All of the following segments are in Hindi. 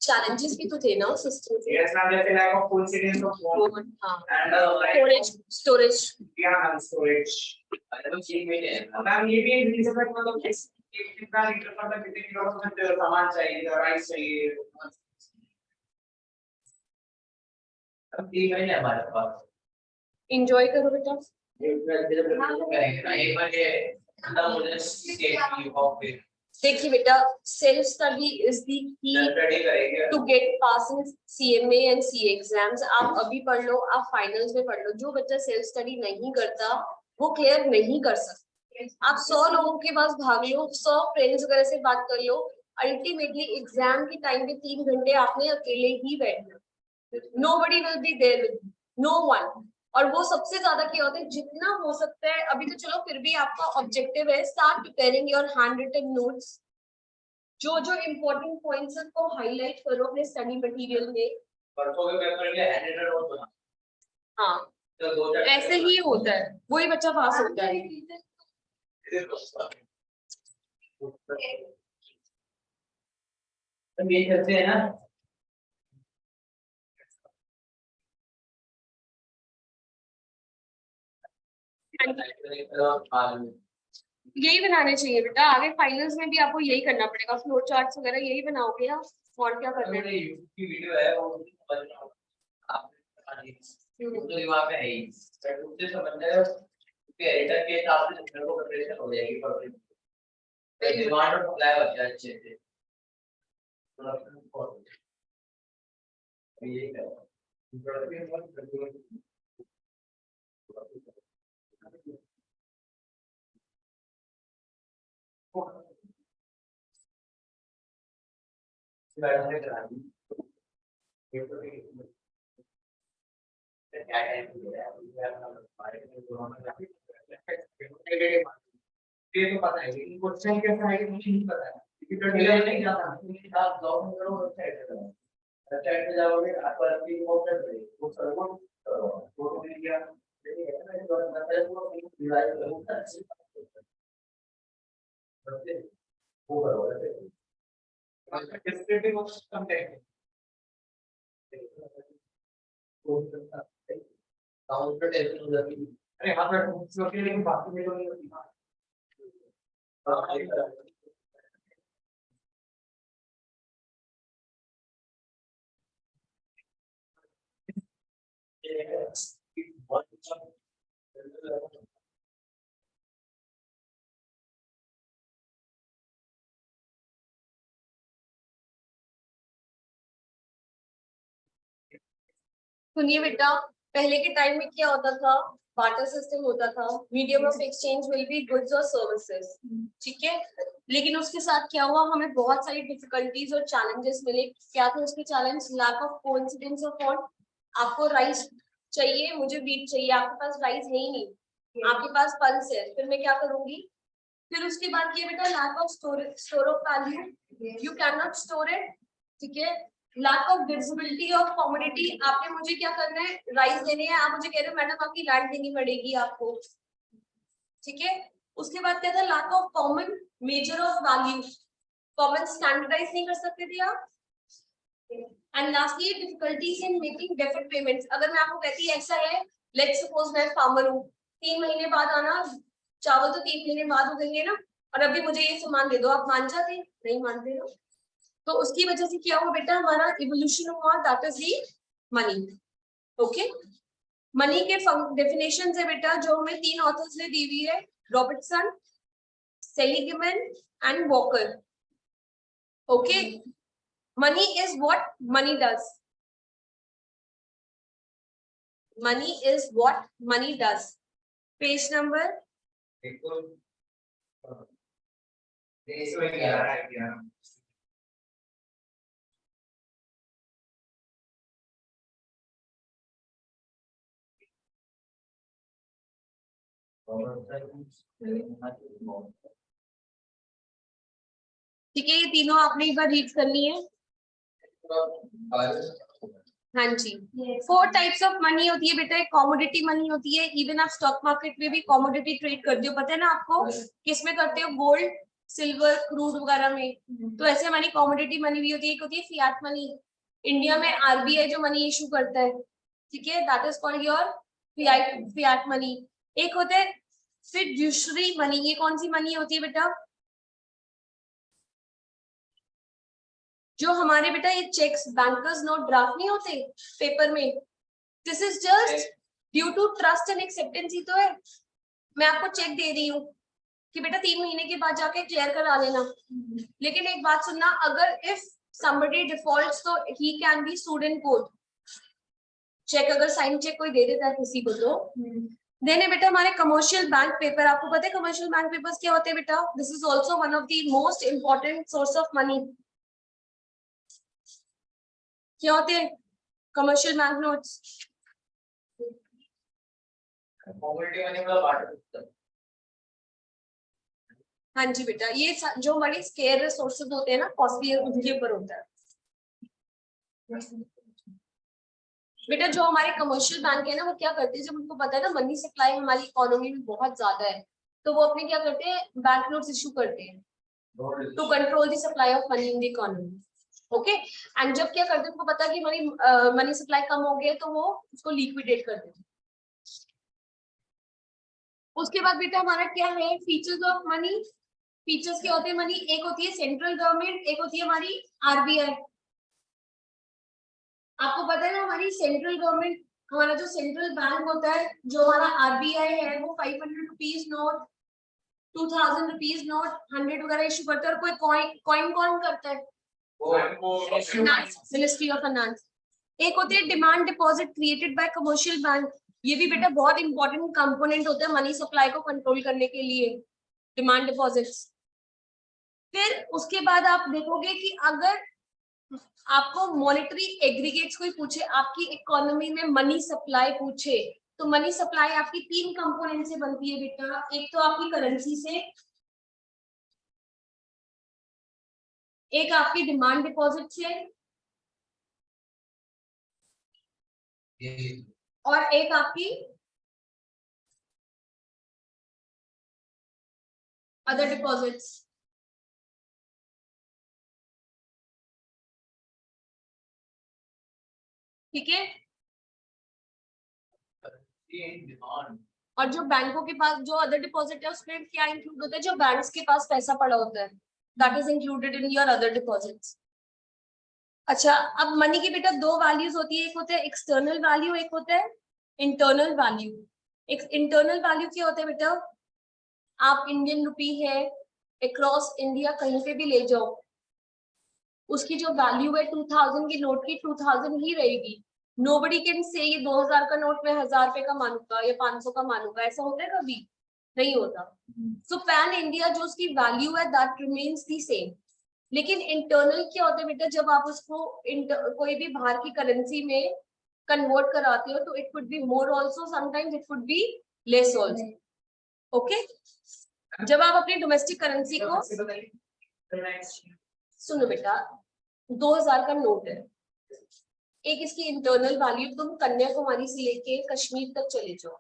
challenges भी तो थे ना सिस्टम से। Yes, now there's a lack of full series of phone हाँ and storage yeah, storage. Ma'am ये भी एक रीजन है मतलब कितना लीटर मतलब कितने किलो का सामान चाहिए राइस चाहिए। अब ठीक है ना हमारे पास। enjoy करो बेटा। एक बार ये खत्म हो जाए स्टेट की ऑफ देखिए बेटा self study is the key to get pass in CMA and CA exams। आप अभी पढ़ लो, आप फाइनल्स में पढ़ लो। जो बच्चा सेल्फ स्टडी नहीं करता वो क्लियर नहीं कर सकता। आप 100 लोगों के पास भाग लो, 100 फ्रेंड्स वगैरह से बात कर लो, अल्टीमेटली एग्जाम के टाइम पे 3 घंटे आपने अकेले ही बैठना। nobody will be there with you, no one। और वो सबसे ज्यादा क्या होता है, जितना हो सकता है अभी तो चलो फिर भी आपका ऑब्जेक्टिव है start preparing your hand written notes. जो जो इम्पोर्टेंट पॉइंट्स है को हाईलाइट करो अपने स्टडी मटेरियल में। परसों के पेपर के हैंड रिटन नोट बना। हाँ तो ऐसे ही होता है, वही बच्चा पास होता है। तो ये करते हैं ना यही बनाने चाहिए बेटा, आगे फाइनल्स में भी आपको यही करना पड़ेगा। फ्लो चार्ट्स वगैरह यही बनाओगे आप, और क्या करना है। की वीडियो है वो आप तो दिमाग में है ही उससे समझना है कि एडिटर के हिसाब से चैनल को प्रिपरेशन हो जाएगी पर डिमांड और सप्लाई बच जाए अच्छे से। ये है मैडम ने करा दी ये तो क्या टाइम दिया है ये तो पता है लेकिन क्वेश्चन कैसा है मुझे नहीं पता है क्योंकि तो डिले नहीं जाता क्योंकि आप लॉग इन करो वेबसाइट पे जाओगे आपको अपनी ऑप्शन मिलेगी वो सर्वर फोटो मीडिया लेकिन ऐसा नहीं होता है वो डिवाइस होता है वो करो ऐसे descriptive of content counter table हो जाती है। अरे हाँ पर उसके लिए लेकिन बाकी में तो नहीं होती हाँ सुनिए बेटा, पहले के टाइम में क्या होता था, बार्टर सिस्टम होता था, medium of exchange will be goods और सर्विसेज, ठीक है। लेकिन उसके साथ क्या हुआ, हमें बहुत सारी डिफिकल्टीज और चैलेंजेस मिले। क्या थे उसके challenge? Lack of coincidence of all. आपको राइस चाहिए, मुझे बीट चाहिए, आपके पास राइस है ही नहीं, आपके पास पल्स है, फिर मैं क्या करूंगी। फिर उसके बाद ये बेटा lack of store of value, you can not store it, ठीक है। Lack of visibility of commodity, आपने मुझे क्या करना है, राइस देने हैं, आप मुझे कह रहे हो मैडम आपकी लैंड देनी पड़ेगी आपको, ठीक है। उसके बाद क्या था, lack of common measure of value, common standardize नहीं कर सकते थे आप। And lastly difficulties in making deferred payments. अगर मैं आपको कहती ऐसा है, लेट्स सपोज मैं फार्मर हूँ, 3 महीने बाद आना, चावल तो 3 महीने बाद उगेंगे ना, और अभी मुझे ये सामान दे दो, आप मान जाते? नहीं मानते ना। तो उसकी वजह से क्या हुआ बेटा, हमारा इवोल्यूशन हुआ, that is the money. Okay, money के डेफिनेशन है बेटा जो हमें 3 ऑथर्स ने दी हुई है, Robertson, Seligman and walker. Okay, money is what money does, money is what money does. Page number ठीक है, ये तीनों आपने एक बार रीड कर ली है। हाँ जी, 4 टाइप्स ऑफ मनी होती है बेटा। एक कॉमोडिटी मनी होती है, इवन आप स्टॉक मार्केट में भी कॉमोडिटी ट्रेड करते हो, पता है ना आपको, किस में करते हो, गोल्ड, सिल्वर, क्रूड वगैरह में। तो ऐसे हमारी कॉमोडिटी मनी भी होती है। एक होती है फियाट मनी, इंडिया में आरबीआई जो मनी इशू करता है, ठीक है, that is called your Fiat money. एक होता है फिड्यूशरी मनी, ये कौन सी मनी होती है बेटा? जो हमारे बेटा ये चेक्स, बैंकर्स नोट, ड्राफ्ट नहीं होते पेपर में, this is just due to trust and acceptance ही तो है। मैं आपको चेक दे रही हूँ कि बेटा 3 महीने के बाद जाके क्लियर करा लेना, लेकिन एक बात सुनना, अगर इफ somebody defaults तो he can be sued in court। Cheque अगर साइन चेक कोई दे देता है किसी को तो देने बेटा। हमारे कमर्शियल बैंक पेपर, आपको पता है कमर्शियल बैंक पेपर्स क्या होते हैं बेटा? This is also one of the most important source of money. क्या होते हैं commercial bank notes? Commodity money मतलब बाटर। हाँ जी बेटा, ये जो हमारे स्केयर रिसोर्सेज होते हैं ना, कॉस्टली, उनके ऊपर होता है बेटा। जो हमारे कमर्शियल बैंक है ना, वो क्या करते हैं, जब उनको पता है ना मनी सप्लाई हमारी इकोनॉमी में बहुत ज्यादा है, तो वो अपने क्या करते हैं, बैंक नोट्स इशू करते हैं to control the supply of money in the economy. Okay, and जब क्या करते हैं, उनको पता है कि हमारी मनी सप्लाई कम हो गई है, तो वो उसको लिक्विडेट कर देते हैं। उसके बाद बेटा हमारा क्या है, फीचर्स ऑफ मनी। फीचर्स क्या होते हैं मनी? एक होती है सेंट्रल गवर्नमेंट, एक होती है हमारी आरबीआई। आपको पता है ना, हमारी सेंट्रल गवर्नमेंट, हमारा जो सेंट्रल बैंक होता है, जो हमारा आरबीआई है, वो 500 रुपीज नोट, 2000 रुपीज नोट, 100 वगैरह इशू करता है। और कोई कॉइन कौन करता है? Ministry of finance. एक होती है demand deposit created by commercial bank. ये भी बेटा बहुत इंपॉर्टेंट कंपोनेंट होता है मनी सप्लाई को कंट्रोल करने के लिए, डिमांड डिपॉजिट्स। फिर उसके बाद आप देखोगे कि अगर आपको मॉनेटरी एग्रीगेट्स कोई पूछे, आपकी इकोनॉमी में मनी सप्लाई पूछे, तो मनी सप्लाई आपकी 3 कंपोनेंट से बनती है बेटा। एक तो आपकी करेंसी से, एक आपकी डिमांड डिपॉजिट से, और एक आपकी अदर डिपॉजिट्स। ठीक है, और जो बैंकों के पास जो अदर डिपॉजिट है, उसमें क्या इंक्लूड होता है? जो बैंक्स के पास पैसा पड़ा होता है, that is included in your other deposits. अच्छा, अब मनी की बेटा 2 वैल्यूज होती है, एक होता है एक्सटर्नल वैल्यू, एक होता है इंटरनल वैल्यू। एक इंटरनल वैल्यू क्या होता है बेटा? आप इंडियन रुपी है अक्रॉस इंडिया कहीं पे भी ले जाओ, उसकी जो वैल्यू है 2000 की नोट की 2000 ही रहेगी। नोबडी कैन से ये 2000 का नोट मैं 1000 रुपए का मानूंगा या 500 का मानूंगा, ऐसा होता है कभी? नहीं होता। सो पैन इंडिया जो उसकी वैल्यू है दैट रिमेन्स दी सेम। लेकिन इंटरनल क्या होता है बेटा? जब आप उसको कोई भी बाहर की करेंसी में कन्वर्ट कराते हो, तो it could be more also, sometimes it could be less also. Okay, जब आप अपनी डोमेस्टिक करेंसी को, सुनो बेटा, 2000 का नोट है, एक इसकी इंटरनल वैल्यू, तुम कन्याकुमारी से लेके कश्मीर तक चले जाओ,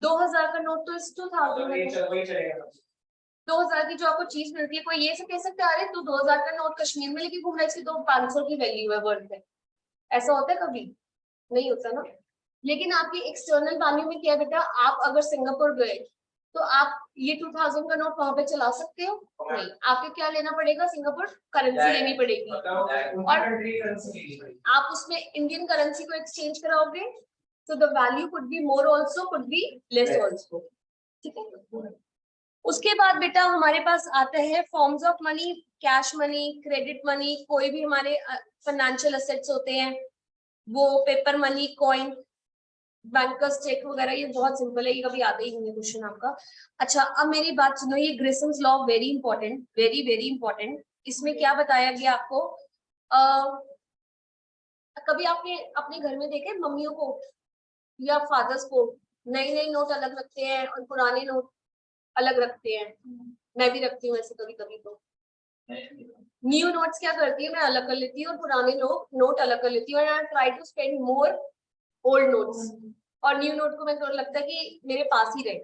2000 का नोट तो इस 2000 2000 की जो आपको चीज मिलती है, कोई ये से कह सकते हैं अरे तू 2000 का नोट कश्मीर में लेके घूम रहा है, इसकी तो 500 की वैल्यू है वर्ल्ड में। ऐसा होता है कभी? नहीं होता ना। लेकिन आपकी एक्सटर्नल वैल्यू में क्या है बेटा? आप अगर सिंगापुर गए तो आप ये 2000 का नोट वहां पे चला सकते हो? नहीं, आपको क्या लेना पड़ेगा? सिंगापुर करेंसी लेनी पड़ेगी, और आप उसमें इंडियन करेंसी को एक्सचेंज कराओगे, तो the value could be more also, could be less also. ठीक है, उसके बाद बेटा हमारे पास आता है forms of money, cash money, credit money, कोई भी हमारे फाइनेंशियल एसेट्स होते हैं वो, paper money, coin, bankers cheque वगैरह, ये बहुत सिंपल है, ये कभी आता ही नहीं है क्वेश्चन आपका। अच्छा, अब मेरी बात सुनो, ये Gresham's law very important, very very important. इसमें क्या बताया गया आपको? कभी आपने अपने घर में देखे मम्मियों को या फादर्स को नए नए नोट अलग रखते हैं और पुराने नोट अलग रखते हैं? मैं भी रखती हूँ ऐसे कभी कभी। तो न्यू नोट्स क्या करती है, मैं अलग कर लेती हूँ, और पुराने नोट अलग कर लेती हूँ, and I try to spend more old notes, और न्यू नोट को मैं थोड़ा लगता है कि मेरे पास ही रहे।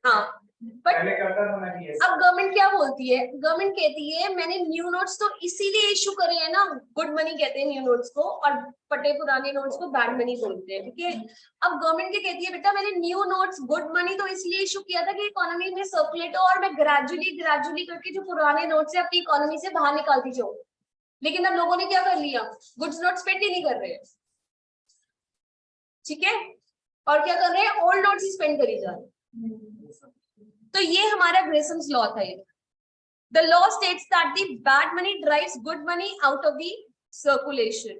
हाँ, बट पहले करता था मैं भी ऐसे। अब गवर्नमेंट क्या बोलती है, गवर्नमेंट कहती है मैंने न्यू नोट्स तो इसीलिए इशू करे हैं ना, गुड मनी कहते हैं न्यू नोट्स को, और फटे पुराने नोट्स को बैड मनी बोलते हैं, ठीक है। अब गवर्नमेंट क्या कहती है, बेटा मैंने न्यू नोट्स गुड मनी तो इसलिए इशू किया था कि इकोनॉमी में सर्कुलेट हो, और मैं ग्रेजुअली ग्रेजुअली करके जो पुराने नोट्स है अपनी इकोनॉमी से बाहर निकालती जाऊं। लेकिन अब लोगों ने क्या कर लिया, गुड्स नोट स्पेंड ही नहीं कर रहे हैं, ठीक है, और क्या कर रहे हैं, ओल्ड नोट्स ही स्पेंड करी जा रहे हैं। तो ये हमारा ग्रेसम्स लॉ था। ये the law states that the bad money drives good money out of the circulation.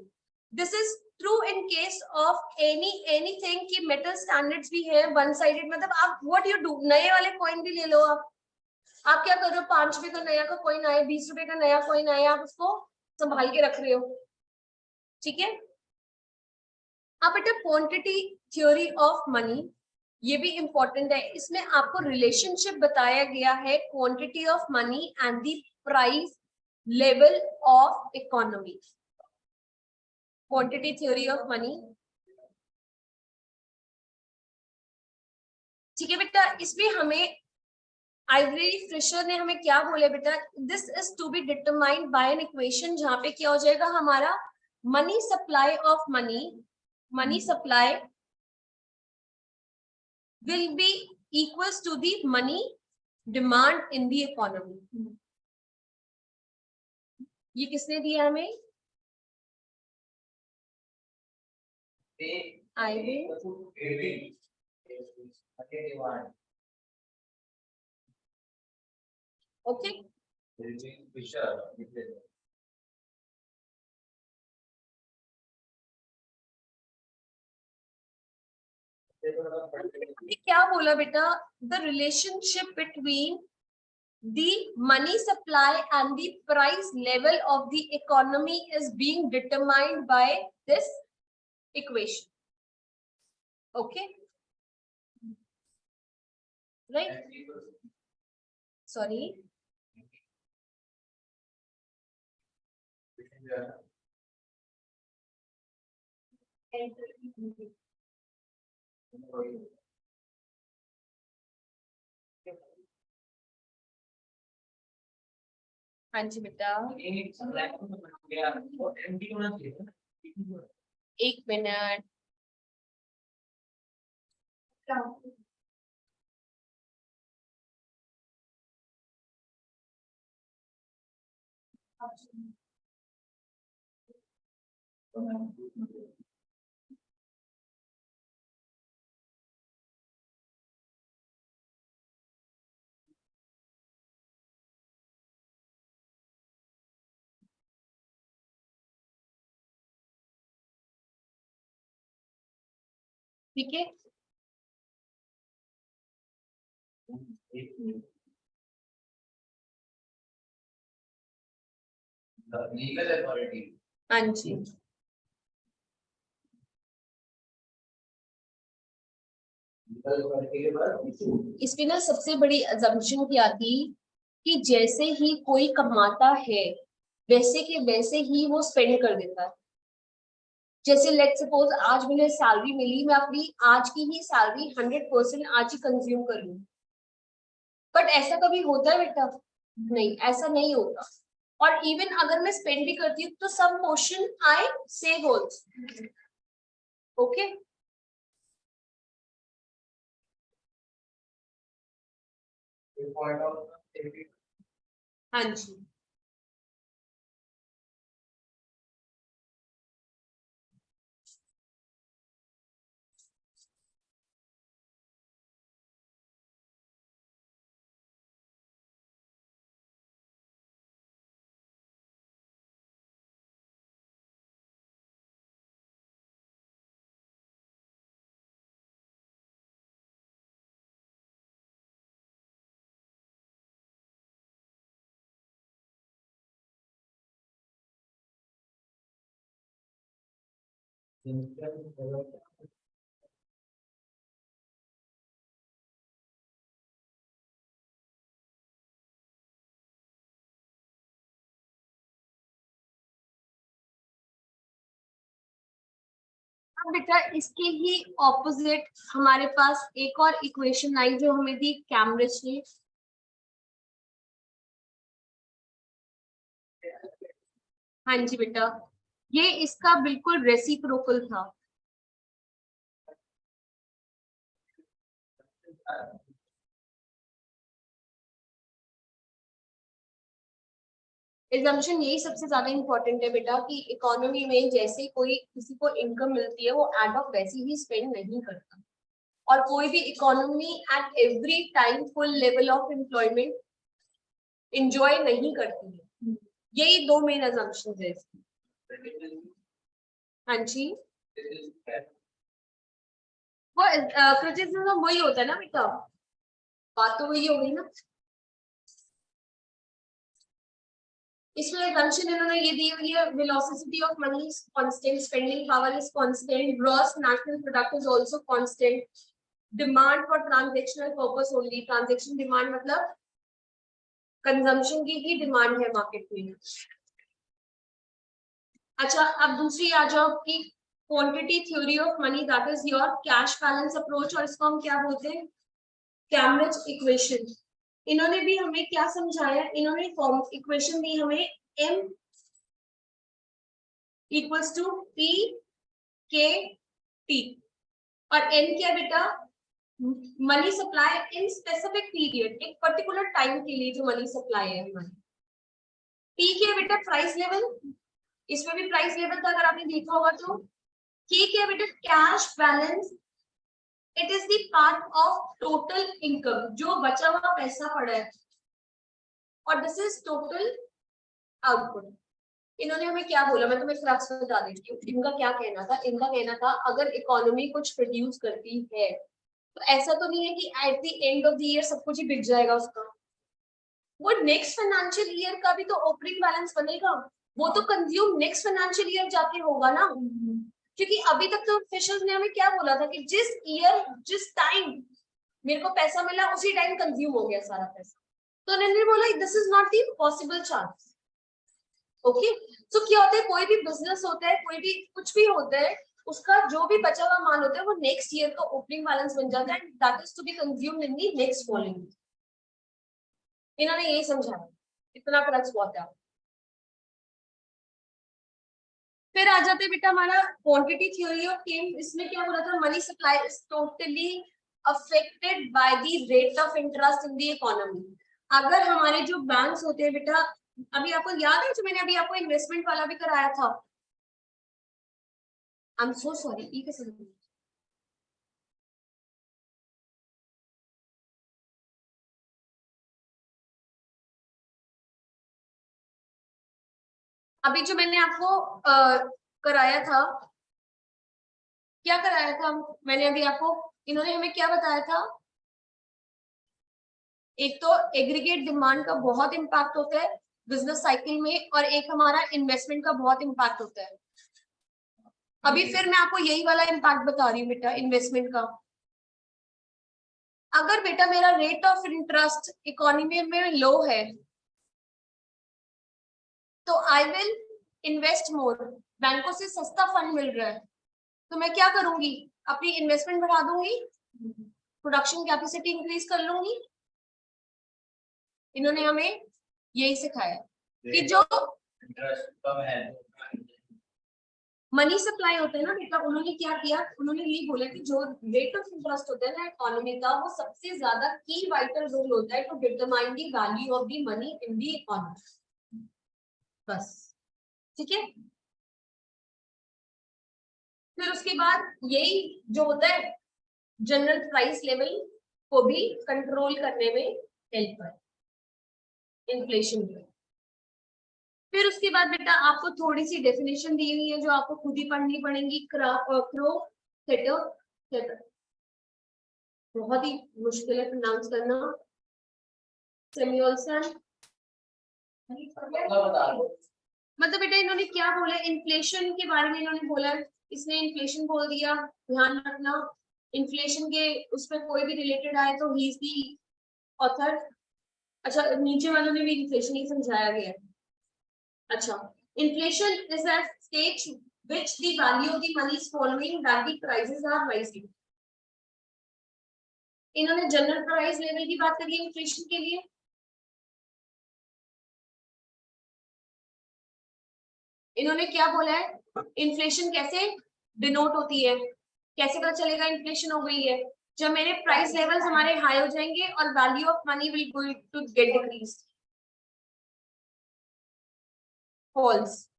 This is true in case of anything कि metal standards भी है one sided, मतलब आप what you do, नए वाले कॉइन भी ले लो, आप क्या कर रहे हो, 5 रुपए का नया का कॉइन आया, 20 रुपए का नया कॉइन आया, आप उसको संभाल के रख रहे हो, ठीक है। अब बेटा क्वांटिटी थ्योरी ऑफ मनी, ये भी इंपॉर्टेंट है, इसमें आपको रिलेशनशिप बताया गया है quantity of money and the price level of economy, quantity theory of money, ठीक है बेटा। इसमें हमें आइवरी फिशर ने हमें क्या बोले बेटा, this is to be determined by an equation, जहां पे क्या हो जाएगा हमारा money supply of money supply will be equals to the money demand in the economy. ये किसने दिया हमें, आईवी, ओके। क्या बोला बेटा, the relationship between the money supply and the price level of the economy is being determined by this equation, okay, right, sorry, हाँ जी बेटा, एक मिनट, ठीक है, लीगल अथॉरिटी, हाँ जी, इसमें ना सबसे बड़ी अजम्पशन क्या थी कि जैसे ही कोई कमाता है वैसे के वैसे ही वो स्पेंड कर देता है। जैसे लेट सपोज आज मुझे सैलरी मिली, मैं अपनी आज की ही सैलरी 100% आज ही कंज्यूम कर लूं, बट ऐसा कभी होता है बेटा, नहीं, ऐसा नहीं होता। और इवन अगर मैं स्पेंड भी करती हूँ तो some portion I save also, okay. हाँ जी, अब बेटा इसके ही ऑपोजिट हमारे पास एक और इक्वेशन आई जो हमें दी कैम्ब्रिज ने। हाँ जी बेटा, ये इसका बिल्कुल रेसिप्रोकल था। एग्जाम्पशन यही सबसे ज्यादा इंपॉर्टेंट है बेटा कि इकोनॉमी में जैसे कोई किसी को इनकम मिलती है वो एड ऑफ वैसे ही स्पेंड नहीं करता, और कोई भी economy at every time full level of employment enjoy नहीं करती है। यही दो मेन असम्पशंस है इसकी। हाँ जी, वो क्रिटिसिज्म वही होता है ना बेटा, बात तो वही हो गई ना। इसमें assumption इन्होंने ये दी हुई है, velocity of money is constant, spending power is constant, gross national product is also constant, demand for transactional purpose only, transaction demand मतलब कंजम्पशन की ही डिमांड है मार्केट में। अच्छा, अब दूसरी आ जाओ कि quantity theory of money, that is your cash balance approach, और इसको हम क्या बोलते हैं, कैम्ब्रिज इक्वेशन। इन्होंने भी हमें क्या समझाया, इन्होंने फॉर्म इक्वेशन दी हमें m इक्वल्स टू पी के टी, और n क्या बेटा, money supply in specific period, एक पर्टिकुलर टाइम के लिए जो मनी सप्लाई है हमारी। पी क्या बेटा, प्राइस लेवल, इसमें भी प्राइस लेवल था अगर आपने देखा होगा तो। के क्या बेटा, cash balance, it is the part of total income, जो बचा हुआ पैसा पड़ा है, और दिस इज टोटल आउटपुट। इन्होंने हमें क्या बोला, मैं तुम्हें फ्रैक्स में बता देती हूँ। इनका क्या कहना था, इनका कहना था अगर इकोनॉमी कुछ प्रोड्यूस करती है तो ऐसा तो नहीं है कि at the end of the year सब कुछ ही बिक जाएगा उसका, वो नेक्स्ट फाइनेंशियल ईयर का भी तो ओपनिंग बैलेंस बनेगा, वो तो कंज्यूम नेक्स्ट फाइनेंशियल ईयर जाके होगा ना। क्योंकि अभी तक तो ऑफिशियल्स ने हमें क्या बोला था कि जिस ईयर जिस टाइम मेरे को पैसा मिला उसी टाइम कंज्यूम हो गया सारा पैसा, तो उन्होंने बोला this is not the possible chance. Okay, तो क्या होता है, कोई भी बिजनेस होता है, कोई भी कुछ भी होता है, उसका जो भी बचा हुआ माल होता है वो नेक्स्ट ईयर का ओपनिंग बैलेंस बन जाता है, that is to be consumed in the next following. इन्होंने यही समझाया, इतना फर्क बहुत है। फिर आ जाते बेटा हमारा क्वांटिटी थ्योरी ऑफ केम। इसमें क्या बोला था, money supply is totally affected by the rate of interest in the economy. अगर हमारे जो बैंक्स होते हैं बेटा, अभी आपको याद है जो मैंने अभी आपको इन्वेस्टमेंट वाला भी कराया था, आई एम सो सॉरी, ये कैसे अभी जो मैंने आपको कराया था, क्या कराया था मैंने अभी आपको, इन्होंने हमें क्या बताया था, एक तो एग्रीगेट डिमांड का बहुत इंपैक्ट होता है बिजनेस साइकिल में, और एक हमारा इन्वेस्टमेंट का बहुत इंपैक्ट होता है। अभी फिर मैं आपको यही वाला इंपैक्ट बता रही हूँ बेटा, इन्वेस्टमेंट का। अगर बेटा मेरा रेट ऑफ इंटरेस्ट इकोनॉमी में लो है तो आई विल इन्वेस्ट मोर, बैंकों से सस्ता फंड मिल रहा है तो मैं क्या करूंगी, अपनी इन्वेस्टमेंट बढ़ा दूंगी, प्रोडक्शन कैपेसिटी इंक्रीज कर लूंगी। इन्होंने हमें यही सिखाया कि जो इंटरेस्ट कम है, मनी सप्लाई होता है ना बेटा, उन्होंने क्या किया, उन्होंने ये बोला कि जो रेट ऑफ इंटरेस्ट होता है ना इकोनॉमी का, वो सबसे ज्यादा की वाइटल रोल होता है to determine the value of the money in the economy. बस, ठीक है। फिर उसके बाद यही जो होता है जनरल प्राइस लेवल को भी कंट्रोल करने में हेल्प है, इन्फ्लेशन में। फिर उसके बाद बेटा आपको थोड़ी सी डेफिनेशन दी हुई है जो आपको खुद ही पढ़नी पड़ेगी। क्रो थेटर, बहुत ही मुश्किल है प्रोनाउंस करना। सेम्युएल्सन, मतलब बेटा इन्होंने क्या बोला, इन्फ्लेशन के बारे में इन्होंने बोला, इसने इन्फ्लेशन बोल दिया, ध्यान रखना इन्फ्लेशन के उस पर कोई भी रिलेटेड आए तो ही इज दी ऑथर। अच्छा, नीचे वालों ने भी इन्फ्लेशन ही समझाया गया है। अच्छा, inflation is a state which the value of the money is following that the prices are rising. इन्होंने जनरल प्राइस लेवल की बात करी है इन्फ्लेशन के लिए. इन्होंने क्या बोला है, इन्फ्लेशन कैसे डिनोट होती है, कैसे पता चलेगा इन्फ्लेशन हो गई है, जब मेरे प्राइस लेवल्स हमारे हाई हो जाएंगे और value of money will go to get decreased. Falls.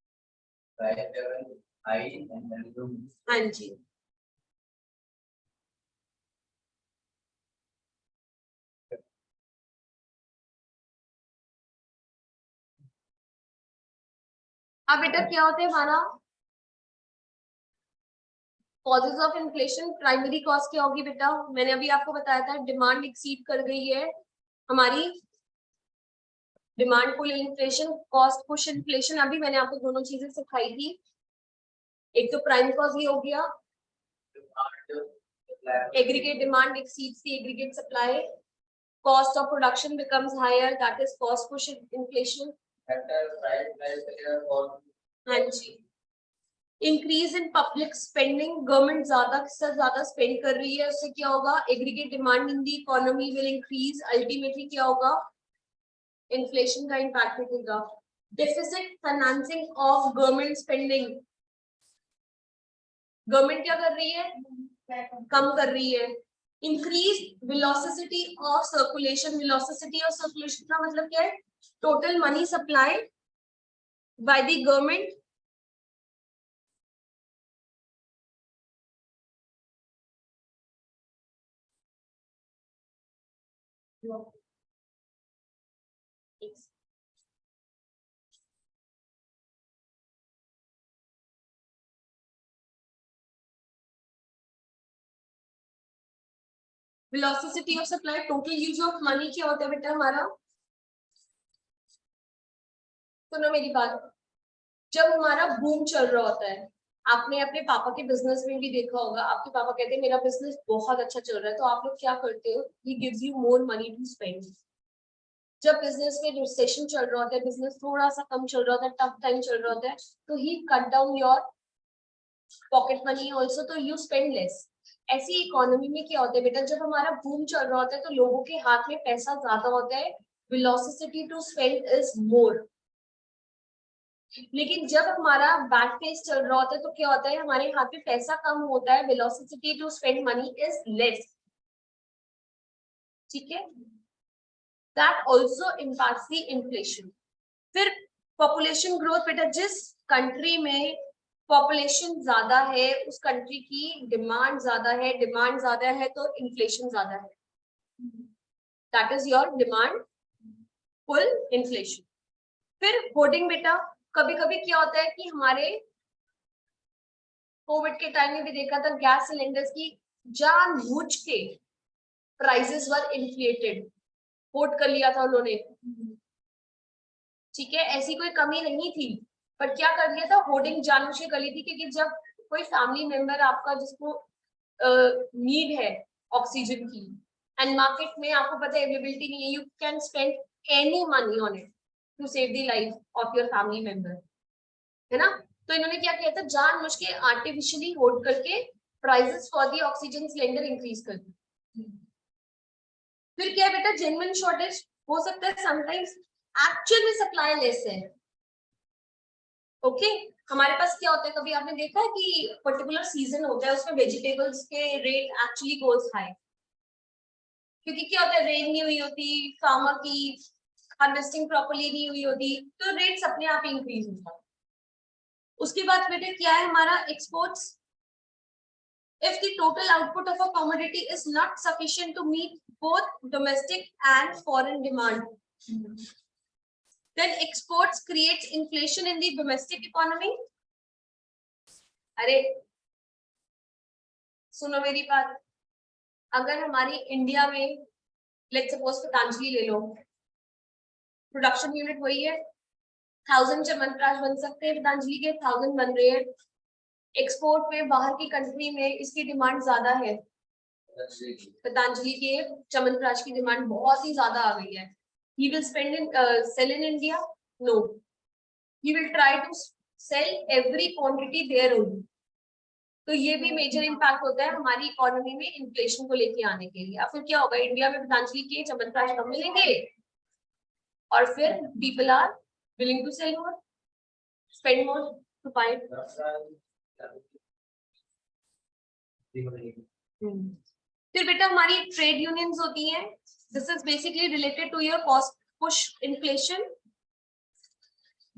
हाँ जी. अब बेटा क्या होता है हमारा causes of inflation. Primary cause क्या होगी बेटा, मैंने अभी आपको बताया था, डिमांड एक्सीड कर गई है हमारी, demand pull inflation, cost push inflation. अभी मैंने आपको दोनों चीजें सिखाई थी. एक तो प्राइम कॉज ये हो गया, aggregate demand exceeds the aggregate supply, cost of production becomes higher, that is cost push inflation. हाँ जी. Increase in public spending, government ज्यादा से ज्यादा स्पेंड कर रही है, उससे क्या होगा, aggregate demand in the economy will increase, ultimately क्या होगा, इन्फ्लेशन का इम्पैक्ट होगा. Deficit financing of government spending, government क्या कर रही है, कम कर रही है. Increase velocity of circulation, velocity of circulation का मतलब क्या है, total money supply by the government velocity of supply, total use of money क्या होता है बेटा हमारा. सुनो मेरी बात, जब हमारा बूम चल रहा होता है, आपने अपने पापा के बिजनेस में भी देखा होगा, आपके पापा कहते हैं मेरा बिजनेस बहुत अच्छा चल रहा है, तो आप लोग क्या करते हो, he gives you more money to spend. जब बिजनेस में रिसेशन चल रहा होता है, बिजनेस थोड़ा सा कम चल रहा होता है, टफ टाइम चल रहा होता है, तो ही cut down your pocket money also, तो यू स्पेंड लेस. ऐसी इकोनॉमी में क्या होता है बेटा, जब हमारा बूम चल रहा होता है तो लोगों के हाथ में पैसा ज्यादा होता है, velocity to spend is more. लेकिन जब हमारा बैड फेज चल रहा होता है तो क्या होता है, हमारे हाथ में पैसा कम होता है, velocity to spend money is less. ठीक है, that also impacts the inflation. फिर पॉपुलेशन ग्रोथ बेटा, जिस कंट्री में पॉपुलेशन ज्यादा है उस कंट्री की डिमांड ज्यादा है, डिमांड ज्यादा है तो इन्फ्लेशन ज्यादा है, that is your demand pull inflation. फिर होर्डिंग बेटा, कभी कभी क्या होता है कि हमारे कोविड के टाइम में भी देखा था, गैस सिलेंडर्स की जानबूझ के प्राइसेस वर इन्फ्लेटेड, होल्ड कर लिया था उन्होंने. ठीक है, ऐसी कोई कमी नहीं थी, पर क्या कर दिया था, होर्डिंग जानबूझ के कर ली थी, क्योंकि जब कोई फैमिली मेंबर आपका जिसको नीड है ऑक्सीजन की एंड मार्केट में आपको पता है अवेलेबिलिटी नहीं है, you can spend any money on it to save the life of your family member, है ना. तो इन्होंने क्या किया था, जानबूझ के आर्टिफिशियली होल्ड करके prices for the oxygen cylinder increase कर दी. फिर क्या है बेटा, जेन्युइन शॉर्टेज हो सकता है, समटाइम्स एक्चुअल में सप्लाई लेस है. ओके, हमारे पास क्या होता है, कभी आपने देखा है कि पर्टिकुलर सीजन होता है उसमें वेजिटेबल्स के रेट एक्चुअली गोज हाई, क्योंकि क्या होता है, रेन नहीं हुई होती, फार्मर की हार्वेस्टिंग प्रॉपर्ली नहीं हुई होती, तो रेट्स अपने आप इंक्रीज होता है. उसके बाद बेटे क्या है हमारा exports. If the total output of a commodity is not sufficient to meet both domestic and foreign demand, then exports creates inflation in the domestic economy. अरे सुनो मेरी बात, अगर हमारी इंडिया में लेट्स सपोज पतंजलि ले लो, प्रोडक्शन यूनिट वही है, 1000 च्यवनप्राश बन सकते हैं, पतंजलि के 1000 बन रहे हैं. एक्सपोर्ट में बाहर की कंट्री में इसकी डिमांड ज्यादा है, पतंजलि के च्यवनप्राश की डिमांड बहुत ही ज्यादा आ गई है. He will spend in sell in India? No. He will try to sell every quantity there only. तो ये भी मेजर इम्पैक्ट होता है हमारी इकोनॉमी में इन्फ्लेशन को लेके आने के लिए। फिर क्या होगा, इंडिया में पतंजलि के च्यवनप्राश कम मिलेंगे और फिर people are willing to sell more, spend more to buy. फिर बेटा हमारी ट्रेड यूनियंस होती हैं, this is basically related to your cost push inflation.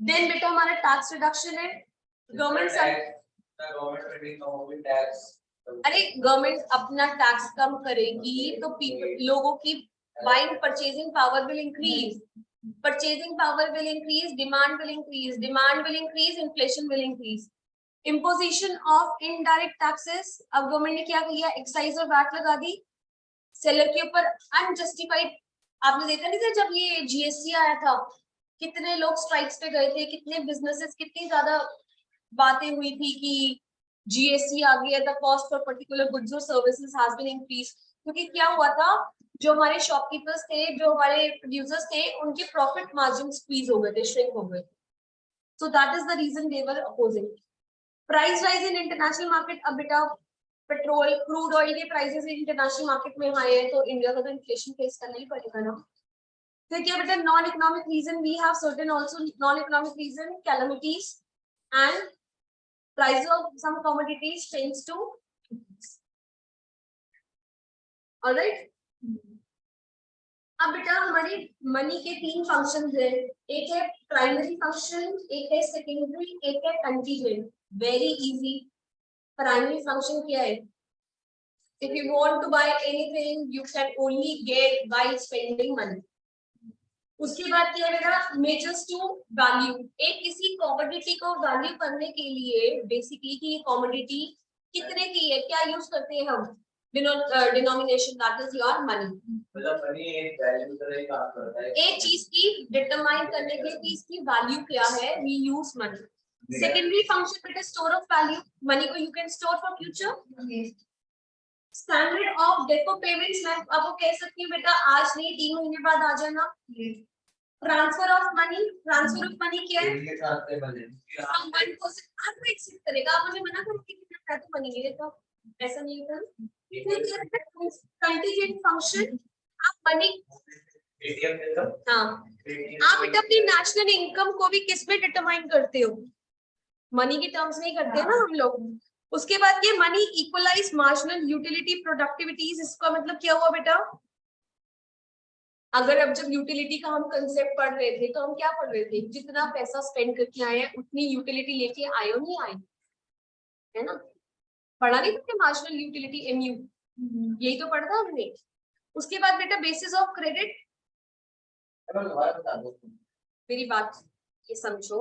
Then बेटा हमारा टैक्स रिडक्शन है, गवर्नमेंट अरे गवर्नमेंट अपना टैक्स कम करेगी तो लोगों की buying purchasing power will increase, purchasing power will increase, demand will increase, demand will increase, inflation will increase. Imposition of indirect taxes, अब गवर्नमेंट ने क्या किया, एक्साइज और वैट लगा दी सेलर के ऊपर अनजस्टिफाइड। आपने देखा नहीं था जब ये जीएसटी आया था, कितने लोग स्ट्राइक्स पे गए थे, कितने बिजनेसेस, कितनी ज्यादा बातें हुई थी कि जीएसटी आ गया, the cost for particular goods और सर्विसेज हैज बीन इंक्रीज। क्योंकि क्या हुआ था, जो हमारे शॉपकीपर्स थे, जो हमारे प्रोड्यूसर्स थे, उनके प्रॉफिट मार्जिन स्क्वीज हो गए थे, श्रिंक हो गए। So that is the reason they were opposing. Price rise in international market, अब बेटा पेट्रोल क्रूड ऑयल के प्राइसेस इंटरनेशनल मार्केट में हाई है तो इंडिया को तो इन्फ्लेशन फेस करना ही पड़ेगा ना। फिर क्या बेटा, non economic reason, we have certain also non economic reason, calamities and price of some commodities tends to, all right। अब बेटा हमारी मनी के तीन फंक्शंस हैं, एक है प्राइमरी फंक्शन, एक है सेकेंडरी, एक है contingent. Very easy. Primary function क्या है, if you want to buy anything you can only get by spending money। उसके बाद क्या है, मेजर्स टू वैल्यू, एक किसी कमोडिटी को वैल्यू करने के लिए बेसिकली कि ये कमोडिटी कितने की है, क्या यूज करते हैं हम, denomination, that is your money. मतलब मनी एक वैल्यू तरह ही काम करता है, एक चीज की डिटरमाइन करने के लिए कि इसकी वैल्यू क्या है, we use money. Secondary function बेटा स्टोर ऑफ वैल्यू, मनी को you can store for future. Standard of डेको पेमेंट्स, मैं आपको कह सकती हूँ बेटा आज नहीं 3 महीने बाद आ जाना। Transfer of money, transfer of money क्या है, हम वन पर्सन आपको एक्सेप्ट करेगा, आप मुझे मना करोगे कि मैं तो मनी नहीं देता, ऐसा नहीं होता। कंटीजेंट फंक्शन, आप मनी, हाँ आप बेटा अपनी नेशनल इनकम को भी किस में डिटरमाइन करते हो, मनी के टर्म्स में ही करते हैं ना हम लोग। उसके बाद ये मनी इक्वलाइज मार्जिनल यूटिलिटी प्रोडक्टिविटीज, इसका मतलब क्या हुआ बेटा, अगर अब जब यूटिलिटी का हम कंसेप्ट पढ़ रहे थे तो हम क्या पढ़ रहे थे, जितना पैसा स्पेंड करके आए हैं उतनी यूटिलिटी लेके आए हो नहीं आए, है ना, पढ़ा नहीं था मार्जिनल यूटिलिटी एमयू, यही तो पढ़ा था हमने। उसके बाद बेटा बेसिस ऑफ क्रेडिट, मेरी बात ये समझो,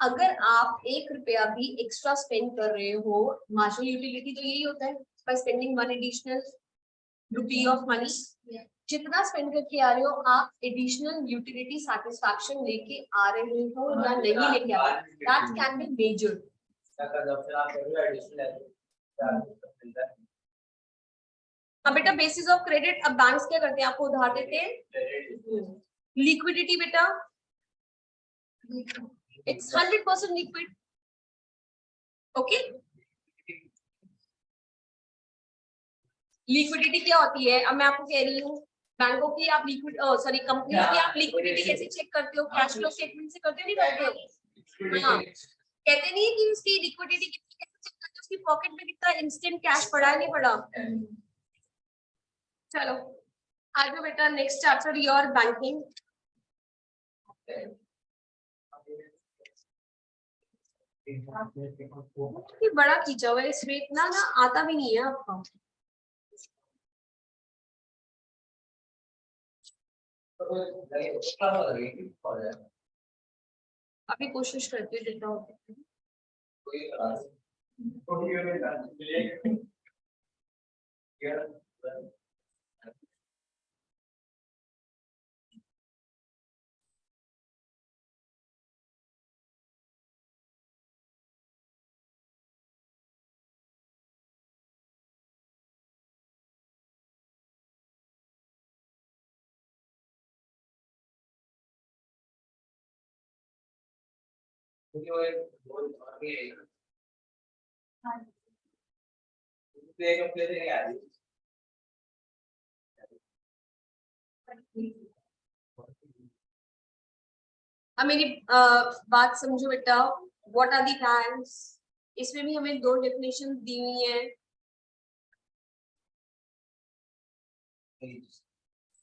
अगर आप 1 रुपया भी एक्स्ट्रा स्पेंड कर रहे हो, मार्जिनल यूटिलिटी तो यही होता है, by spending 1 additional rupee of money, जितना स्पेंड करके आ रहे हो आप एडिशनल यूटिलिटी सैटिस्फैक्शन लेके आ रहे हो या नहीं लेके आ रहे, दैट कैन बी मेजर्ड। अब बेटा बेसिस ऑफ क्रेडिट, अब बैंक्स क्या करते हैं, आपको उधार देते हैं। लिक्विडिटी बेटा इट्स 100% लिक्विड, ओके। लिक्विडिटी क्या होती है, अब मैं आपको कह रही हूँ, बैंकों की आप लिक्विड, सॉरी कंपनी की आप लिक्विडिटी कैसे चेक करते हो, कैश फ्लो स्टेटमेंट से करते हो, नहीं करते हो, हाँ कहते नहीं है कि उसकी लिक्विडिटी कितनी, कैसे चेक करते हो, उसकी पॉकेट में कितना इंस्टेंट कैश पड़ा है, नहीं पड़ा। चलो आगे बेटा नेक्स्ट चैप्टर योर बैंकिंग। बड़ा खींचा हुआ है इसमें, इतना ना आता भी नहीं है आपको। अभी कोशिश करती हूँ जितना होता है। क्योंकि वो एक और भी है तो एक अपने से नहीं आ रही अब मेरी बात समझो बेटा, व्हाट आर दी बैंक्स, इसमें भी हमें दो डेफिनेशन दी हुई है।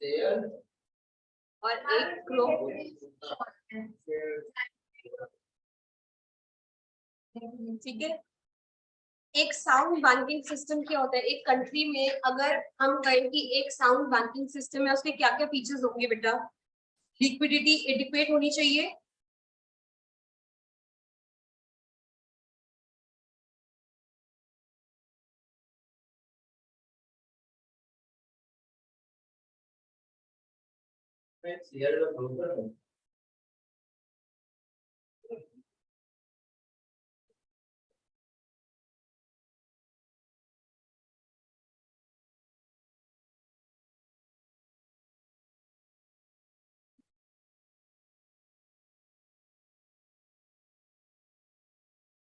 शेयर और एक ग्रुप, ठीक है। एक साउंड बैंकिंग सिस्टम क्या होता है एक कंट्री में, अगर हम कहें कि एक साउंड बैंकिंग सिस्टम है, उसके क्या क्या फीचर्स होंगे बेटा? लिक्विडिटी एडिक्वेट होनी चाहिए, शेयर का ब्रोकर है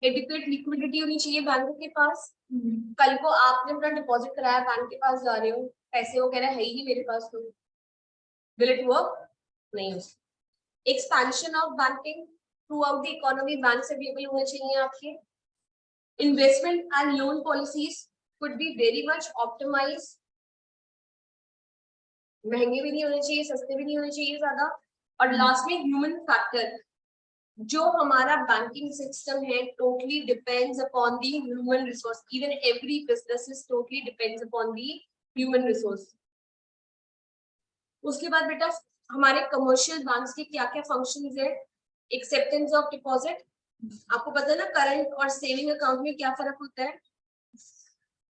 एडिक्वेट लिक्विडिटी होनी चाहिए बैंकों के पास। कल को आपने अपना डिपॉजिट कराया, बैंक के पास जा रहे हो, पैसे वगैरह है ही नहीं मेरे पास, तो विल इट वर्क? नहीं हो सकता। Expansion of banking throughout the economy, bank available होने चाहिए आपके। Investment and loan policies could be very much optimise, महंगे भी नहीं होने चाहिए, सस्ते भी नहीं होने चाहिए ज्यादा। और लास्ट में ह्यूमन फैक्टर, जो हमारा बैंकिंग सिस्टम है totally depends upon the human resource, even every business is totally depends upon the human resource. उसके बाद बेटा हमारे कमर्शियल बैंक्स के क्या क्या फंक्शंस है? एक्सेप्टेंस ऑफ डिपॉजिट, आपको पता है ना करंट और सेविंग अकाउंट में क्या फर्क होता है?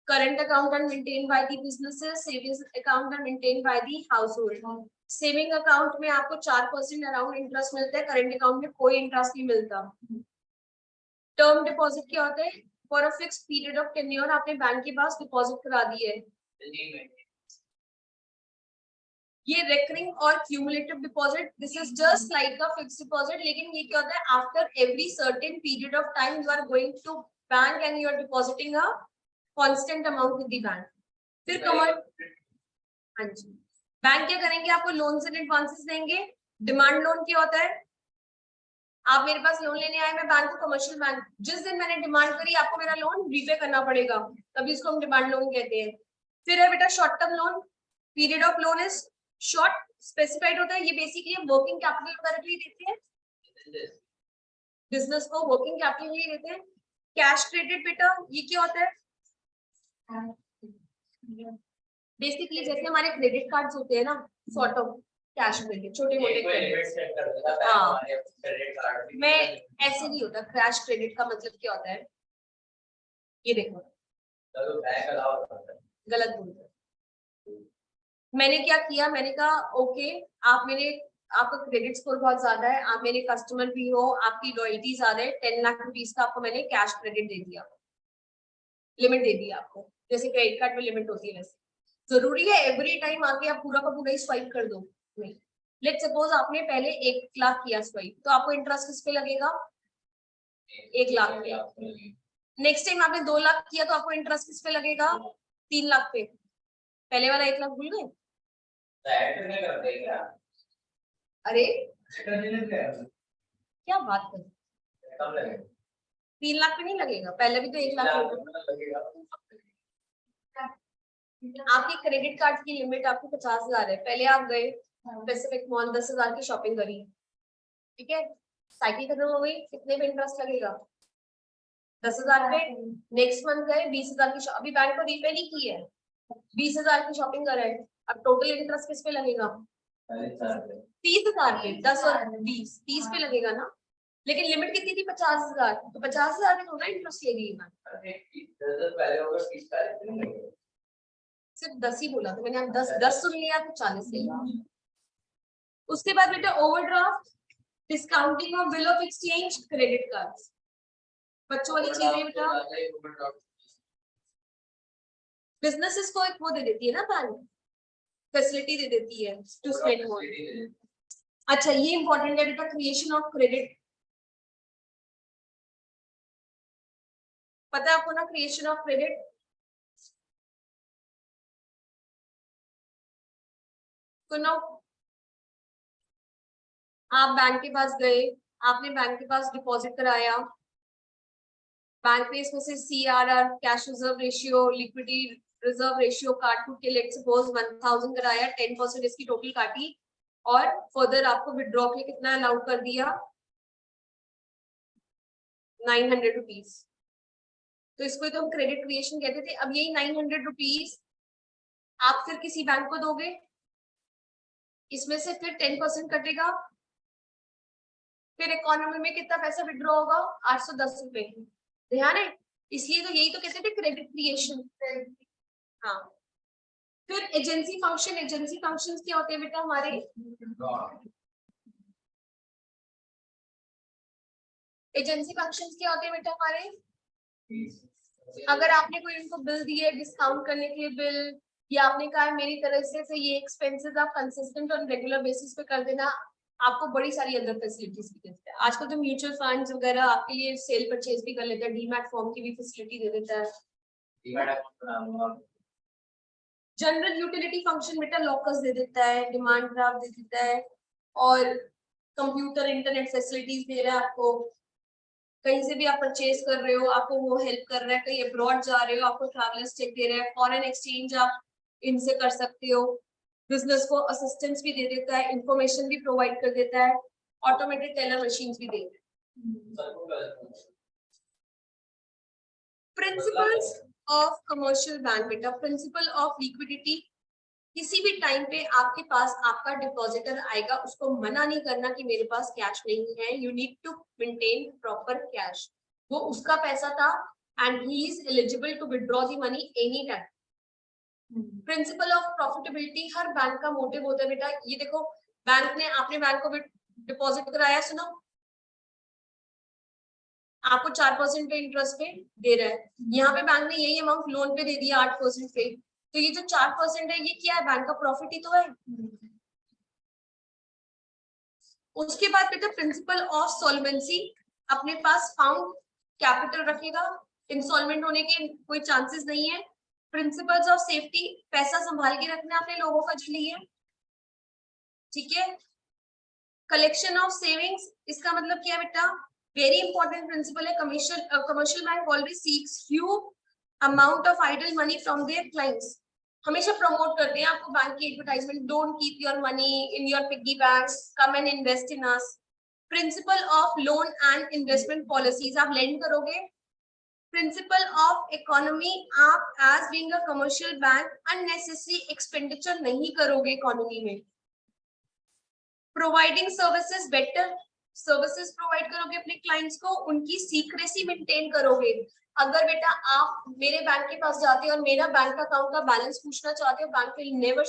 Current account are maintain by the businesses, savings account are maintain by the household. Saving account में आपको 4% अराउंड इंटरेस्ट मिलता है, करंट अकाउंट में कोई इंटरेस्ट नहीं मिलता। टर्म डिपॉजिट क्या होता है? For a fixed period of tenure आपने बैंक के पास डिपॉजिट करा दी है। ये रेकरिंग और cumulative deposit, this is just like a fixed deposit, लेकिन ये क्या होता है? After every certain period of time you are going to bank and you are depositing a constant amount with the bank. फिर हाँ जी, बैंक क्या करेंगे? आपको लोन्स एंड एडवांसेस देंगे। डिमांड लोन क्या होता है? आप मेरे पास लोन लेने आए, मैं बैंक को कमर्शियल बैंक, जिस दिन मैंने डिमांड करी आपको मेरा लोन रीपे करना पड़ेगा, तभी इसको हम डिमांड लोन कहते हैं। फिर है बेटा short term loan, period of loan is short, specified होता है। ये बेसिकली वर्किंग कैपिटल वगैरह के लिए देते हैं, बिजनेस को वर्किंग कैपिटल के लिए देते हैं। कैश क्रेडिट बेटा ये क्या होता है? बेसिकली जैसे हमारे क्रेडिट कार्ड्स होते हैं ना, सॉर्ट ऑफ कैश क्रेडिट, छोटे मोटे क्रेडिट। हाँ, मैं ऐसे नहीं होता। क्रैश क्रेडिट का मतलब क्या होता है? ये देखो, गलत बोल रहे, मैंने क्या किया, मैंने कहा ओके आप मेरे, आपका क्रेडिट स्कोर बहुत ज्यादा है, आप मेरे कस्टमर भी हो, आपकी लॉयल्टी ज्यादा है, 10 लाख रुपीज का आपको मैंने कैश क्रेडिट दे दिया, लिमिट दे दी आपको, जैसे क्रेडिट कार्ड में लिमिट होती है वैसे। जरूरी है एवरी टाइम आके आप पूरा का पूरा ही स्वाइप कर दो? नहीं। लेट सपोज आपने पहले 1 लाख किया स्वाइप, तो आपको इंटरेस्ट किस पे लगेगा? 1 लाख पे। नेक्स्ट टाइम आपने 2 लाख किया तो आपको इंटरेस्ट किस पे लगेगा? 3 लाख पे। पहले वाला 1 लाख भूल गए? अरे क्या बात कर, 3 लाख पे नहीं लगेगा? पहले भी तो 1 लाख लगेगा। आपकी क्रेडिट कार्ड की लिमिट आपको 50,000 है, पहले आप गए पैसिफिक मॉल 10,000 की शॉपिंग करी, ठीक है, साइकिल खत्म हो गई, कितने पे इंटरेस्ट लगेगा? 10,000 पे। नेक्स्ट मंथ गए 20,000 की, अभी बैंक को रीपे नहीं की है, 20,000 की शॉपिंग कर रहे हैं, अब टोटल इंटरेस्ट किस पे लगेगा? 30,000 पे। 10 और 20, 30 पे लगेगा ना, लेकिन लिमिट कितनी थी? 50,000, तो 50,000 पे थोड़ा इंटरेस्ट लेगी बैंक। सिर्फ 10 ही बोला था मैंने, आप 10 सुन लिया तो 40 लेगा। उसके बाद बेटा overdraft, discounting of bill of exchange, credit cards, बच्चों वाली चीजें बेटा। बिजनेसेस को एक वो दे देती है ना बैंक, फैसिलिटी दे देती है टू स्पेंड मोर। अच्छा ये इंपॉर्टेंट है बेटा, क्रिएशन ऑफ क्रेडिट पता है आपको ना क्रिएशन ऑफ क्रेडिट, सुनो, आप बैंक के पास गए, आपने बैंक के पास डिपॉजिट कराया, बैंक ने इसमें से CRR cash reserve ratio, liquidity reserve ratio काट कूट के लेट सपोज 1000 कराया, 10% इसकी टोटल काटी और फर्दर आपको विड्रॉ के लिए कितना अलाउड कर दिया 900 रुपीज। तो इसको तो हम क्रेडिट क्रिएशन कहते थे। अब यही 900 रुपीज आप फिर किसी बैंक को दोगे, इसमें से फिर 10% कटेगा, फिर इकोनॉमी में कितना पैसा विड्रॉ होगा 810 रुपए। ध्यान है, इसलिए तो यही तो कहते थे क्रेडिट क्रिएशन। हाँ, फिर एजेंसी फंक्शन, एजेंसी फंक्शंस क्या होते हैं बेटा हमारे, एजेंसी फंक्शंस क्या होते हैं बेटा हमारे, अगर आपने कोई उनको बिल दिए डिस्काउंट करने के लिए बिल, या आपने कहा मेरी तरफ से ये एक्सपेंसेस आप कंसिस्टेंट और रेगुलर बेसिस पे कर देना, आपको बड़ी सारी अदर फैसिलिटीज भी देता है। आजकल तो म्यूचुअल फंड्स वगैरह आपके लिए सेल परचेज भी कर लेता है, डीमैट फॉर्म की भी फैसिलिटी दे देता है। जनरल यूटिलिटी फंक्शन बेटा लॉकर्स दे देता है, डिमांड ड्राफ्ट दे देता है, और कंप्यूटर इंटरनेट फैसिलिटीज दे रहा है आपको। कहीं से भी आप परचेज कर रहे हो आपको वो हेल्प कर रहा है, कहीं अब्रॉड जा रहे हो आपको ट्रैवलर्स चेक दे रहा है, फॉरेन एक्सचेंज आप इनसे कर सकते हो, बिजनेस को असिस्टेंस भी दे देता है, इंफॉर्मेशन भी प्रोवाइड कर देता है, ऑटोमेटेड टेलर मशीन्स भी दे देता है। प्रिंसिपल्स ऑफ कमर्शियल बैंक बेटा, प्रिंसिपल ऑफ लिक्विडिटी, किसी भी टाइम पे आपके पास आपका डिपॉजिटर आएगा, उसको मना नहीं करना कि मेरे पास कैश नहीं है, you need to maintain proper cash. वो उसका पैसा था and he is eligible to withdraw the money any time. Principle of profitability, हर बैंक का मोटिव होता है बेटा, ये देखो बैंक ने, आपने बैंक को डिपॉजिट कराया, सुनो आपको 4% पे इंटरेस्ट पे दे रहा है, यहाँ पे बैंक ने यही अमाउंट लोन पे दे दिया 8% पे, तो ये जो 4% है ये क्या है, बैंक का प्रॉफिट ही तो है। उसके बाद बेटा प्रिंसिपल ऑफ सॉल्वेंसी, अपने पास फाउंड कैपिटल रखेगा, इंसॉल्वेंट होने के कोई चांसेस नहीं है। प्रिंसिपल्स ऑफ सेफ्टी, पैसा संभाल के रखना अपने लोगों का जो लिए, ठीक है। कलेक्शन ऑफ सेविंग्स, इसका मतलब क्या है बेटा, वेरी इंपॉर्टेंट प्रिंसिपल है, commercial bank always seeks huge amount of idle money from their clients. हमेशा प्रमोट करते हैं आपको बैंक की advertisement, don't keep your money in your piggy banks, come and invest in us. Principle of loan and investment policies, आप लेंड करोगे। प्रिंसिपल ऑफ इकोनॉमी, आप as being a commercial bank unnecessary expenditure नहीं करोगे इकोनॉमी में। Providing services, better services provide करोगे अपने क्लाइंट्स को, उनकी सीक्रेसी मेंटेन करोगे। अगर बेटा आप मेरे बैंक के पास जाते हो और मेरा बैंक अकाउंट का बैलेंस पूछना चाहते हो, bank will never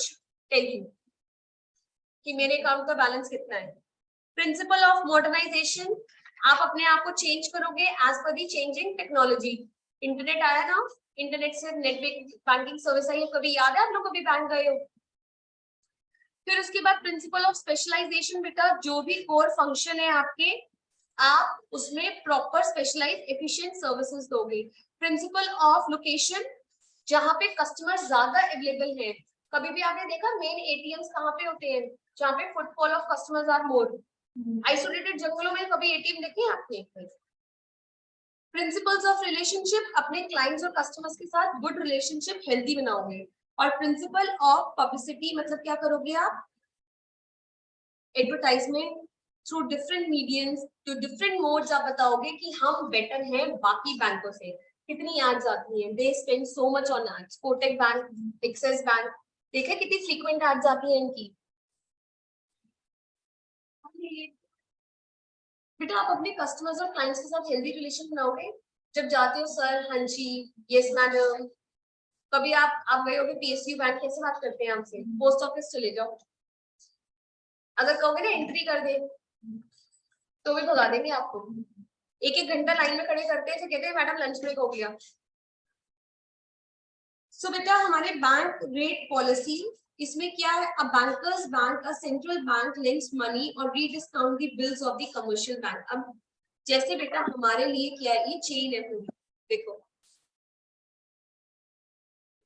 tell you कि मेरे अकाउंट का बैलेंस कितना है। प्रिंसिपल ऑफ मॉडर्नाइजेशन, आप अपने आप को चेंज करोगे एज पर दी चेंजिंग टेक्नोलॉजी। इंटरनेट आया ना, इंटरनेट से नेट बैंकिंग सर्विस आई है, कभी याद है आप लोग कभी बैंक गए हो। फिर उसके बाद प्रिंसिपल ऑफ स्पेशलाइजेशन बेटा, जो भी कोर फंक्शन है आपके, आप उसमें प्रॉपर स्पेशलाइज एफिशिएंट सर्विसेज दोगे। प्रिंसिपल ऑफ लोकेशन, जहां पे कस्टमर ज्यादा अवेलेबल है। कभी भी आपने देखा मेन एटीएम्स कहाँ पे होते हैं, जहाँ पे footfall of customers are more. Isolated जंगलों में कभी एटीएम देखे हैं आपने। प्रिंसिपल्स ऑफ रिलेशनशिप, अपने क्लाइंट्स और कस्टमर्स के साथ गुड रिलेशनशिप हेल्दी बनाओगे। और प्रिंसिपल ऑफ पब्लिसिटी, मतलब क्या करोगे आप, advertisement through different mediums, to different modes आप बताओगे कि हम बेटर हैं बाकी बैंकों से। कितनी एड्स आती हैं, they spend so much on ads. Kotak bank, Axis bank, देखा कितनी फ्रीक्वेंट एड्स आती हैं इनकी। बेटा आप अपने कस्टमर्स और क्लाइंट्स के साथ हेल्दी रिलेशन बनाओगे। जब जाते हो सर, हाँ जी, यस मैडम, कभी आप गए होगे पीएसयू बैंक, कैसे बात करते हैं आपसे, पोस्ट ऑफिस चले जाओ, अगर कहोगे ना एंट्री कर दे तो भी भगा देंगे आपको। एक एक घंटा लाइन में खड़े करते हैं, फिर कहते हैं मैडम लंच ब्रेक हो गया। सो बेटा हमारे बैंक रेट पॉलिसी, इसमें क्या है, a banker's bank, a central bank lends money और rediscount the bills of the commercial bank. अब जैसे बेटा हमारे लिए क्या है, ये चेन है पूरी, देखो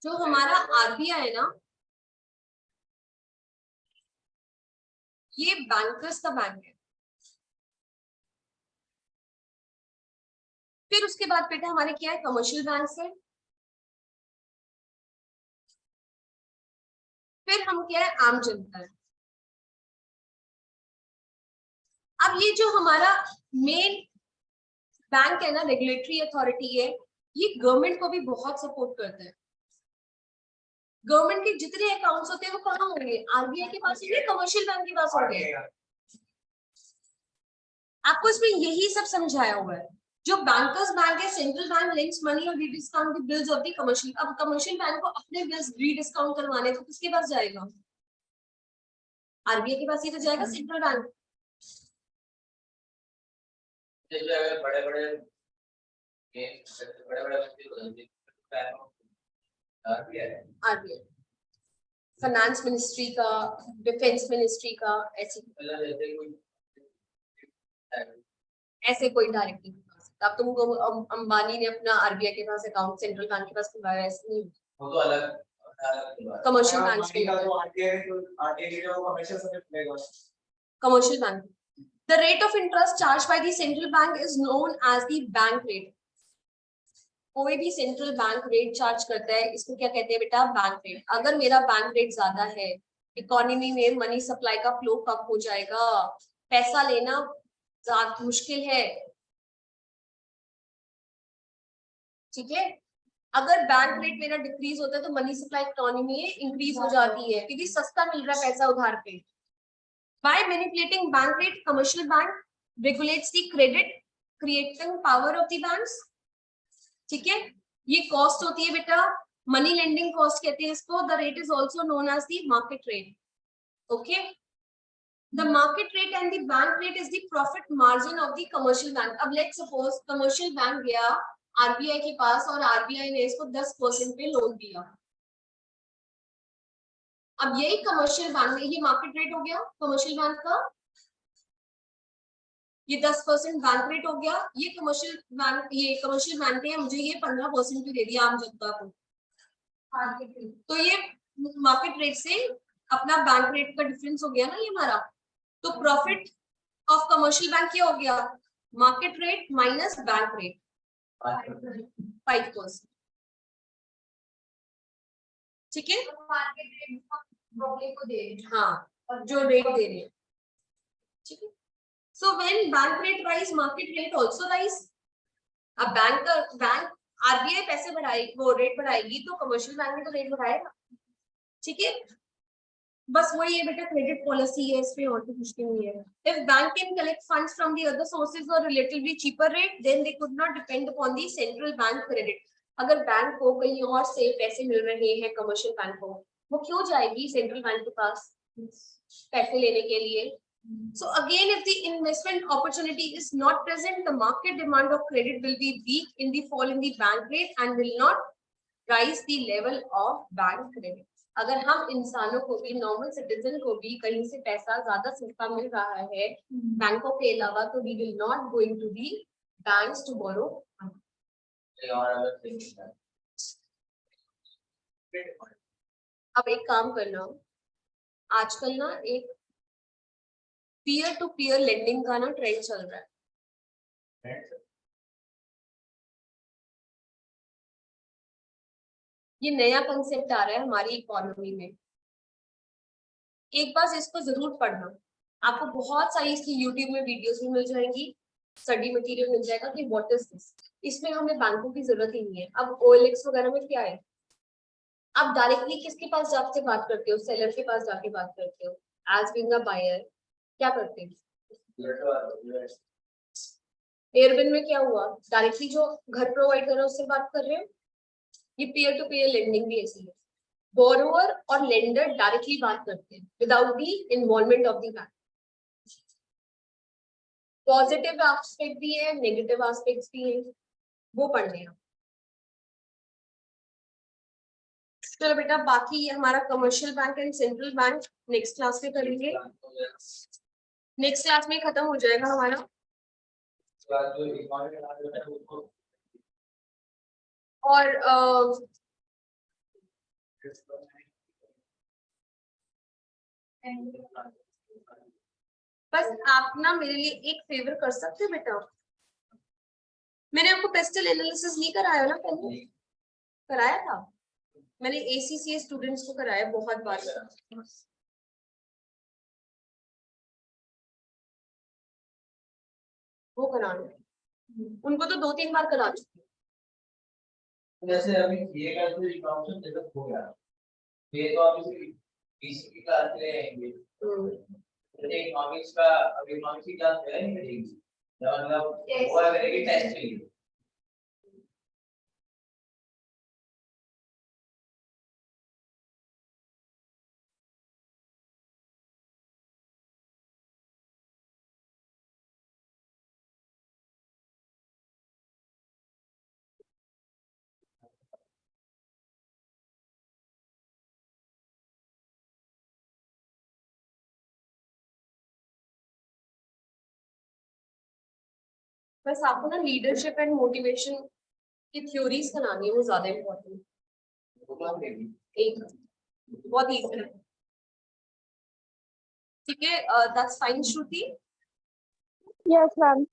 जो हमारा आरबीआई है ना, ये बैंकर्स का बैंक है। फिर उसके बाद बेटा हमारे क्या है, कमर्शियल बैंक है। फिर हम क्या है, आम जनता है। अब ये जो हमारा मेन बैंक है ना, रेगुलेटरी अथॉरिटी है, ये गवर्नमेंट को भी बहुत सपोर्ट करता है। गवर्नमेंट के जितने अकाउंट्स होते हैं वो कहाँ होंगे, आरबीआई के पास होंगे, कमर्शियल बैंक के पास होंगे। आपको इसमें यही सब समझाया हुआ है। जो बैंकर्स बैंक है, सेंट्रल बैंक लिंक्स मनी और rediscount the bills of the commercial. अब कमर्शियल बैंक को अपने बिल्स रीडिस्काउंट करवाने तो किसके पास जाएगा, आरबीआई के पास ही तो जाएगा, सेंट्रल बैंक। बड़े बड़े आरबीआई, फाइनेंस मिनिस्ट्री का, डिफेंस मिनिस्ट्री का, ऐसे कोई डायरेक्टली नहीं। अब तुमको अंबानी ने अपना आरबीआई के पास अकाउंट सेंट्रल बैंक के पास खुलवाया, ऐसे नहीं, वो तो अलग कमर्शियल बैंक में, commercial bank. The rate of interest charged by the central bank is known as the bank rate. कोई भी सेंट्रल बैंक रेट चार्ज करता है, इसको क्या कहते हैं बेटा, बैंक रेट। अगर मेरा बैंक रेट ज्यादा है, इकोनॉमी में मनी सप्लाई का फ्लो कम हो जाएगा, पैसा लेना ज्यादा मुश्किल है, ठीक है। अगर बैंक रेट मेरा डिक्रीज होता है तो मनी सप्लाई इकोनॉमी में इंक्रीज हो जाती है, क्योंकि सस्ता मिल रहा है पैसा उधार पे। By manipulating bank rate, commercial bank regulates the credit creating power of the banks. ठीक है, ये कॉस्ट होती है बेटा, मनी लेंडिंग कॉस्ट कहते हैं इसको। The rate is also known as the market rate. Okay, the market rate and the bank rate is the profit margin of the commercial bank. अब लेट्स सपोज कमर्शियल बैंक गया आरबीआई के पास और आरबीआई ने इसको 10% पे लोन दिया। अब यही कमर्शियल बैंक में, ये मार्केट रेट हो गया कमर्शियल बैंक का, ये 10% बैंक रेट हो गया। ये कमर्शियल बैंक है, मुझे ये 15% दे दिया आम जनता को, तो ये मार्केट रेट से अपना बैंक रेट का डिफरेंस हो गया ना ये हमारा। तो प्रॉफिट ऑफ कमर्शियल बैंक क्या हो गया, market rate minus bank rate 5%। ठीक है, मार्केट रेट को दे, हाँ जो रेट दे रहे हैं, ठीक है। So when bank rate rise, market rate also rise. अब बैंक आरबीआई पैसे बढ़ाएगी, वो रेट बढ़ाएगी तो कमर्शियल बैंक में तो रेट बढ़ाएगा, ठीक है। बस वही है बेटा, क्रेडिट पॉलिसी है इसमें, और तो कुछ नहीं है। If bank can collect funds from the other sources or relatively cheaper rate, then they could not depend upon the central bank credit. अगर बैंक को कहीं और से पैसे मिल रहे हैं कमर्शियल बैंक को, वो क्यों जाएगी सेंट्रल बैंक के पास पैसे लेने के लिए। So again, if the investment opportunity is not present, the market demand of credit will be weak in the fall in the bank rate and will not rise the level of bank credit. अगर हम इंसानों को भी, नॉर्मल सिटीजन को भी कहीं से पैसा ज्यादा सस्ता मिल रहा है बैंकों के अलावा, तो we will not going to the banks to borrow. अब एक काम करना, आजकल ना एक पीयर टू पीयर लेंडिंग का ना ट्रेंड चल रहा है। ये नया कंसेप्ट आ रहा है हमारी इकोनॉमी में। एक बार इसको जरूर पढ़ना, आपको बहुत सारी इसकी यूट्यूब में वीडियोस भी मिल जाएंगी, स्टडी मटेरियल मिल जाएगा कि व्हाट इज दिस। इसमें हमें बैंकों की जरूरत ही नहीं है। अब OLX वगैरह में क्या है, आप डायरेक्टली किसके पास जाके बात करते हो, सेलर के पास जाके बात करते हो। एज बीइंग अ बायर क्या करते हैं, एयरबिन में क्या हुआ, डायरेक्टली जो घर प्रोवाइड कर रहा है उससे बात कर रहे हो। ये पीयर टू पीयर लेंडिंग भी ऐसी है, बोरोवर और लेंडर डायरेक्टली बात करते हैं without the involvement of the bank. Positive aspect भी है, नेगेटिव एस्पेक्ट्स भी है, वो पढ़ने हैं। चलो बेटा, बाकी ये हमारा commercial bank and central bank next class में करेंगे। नेक्स्ट क्लास में खत्म हो जाएगा हमारा। और बस आप ना मेरे लिए एक फेवर कर सकते हो बेटा, मैंने आपको पेस्टल एनालिसिस नहीं कराया ना पहले, कराया था मैंने, ACCA स्टूडेंट्स को कराया बहुत बार। वो कराना उनको तो 2-3 बार करा चुकी हूँ। जैसे अभी ये का तो ऑप्शन डेवलप हो गया, ये तो अभी बीसी की क्लास ले आएंगे, जैसे इकोनॉमिक्स का अभी इकोनॉमिक्स की क्लास है नहीं मिलेगी, मतलब वो करेगी टेस्ट के लिए। बस आपको ना लीडरशिप एंड मोटिवेशन की थ्योरीज बनानी है, वो ज्यादा इम्पोर्टेंट एक बहुत इजी है। ठीक है, that's fine Shruti. Yes, ma'am.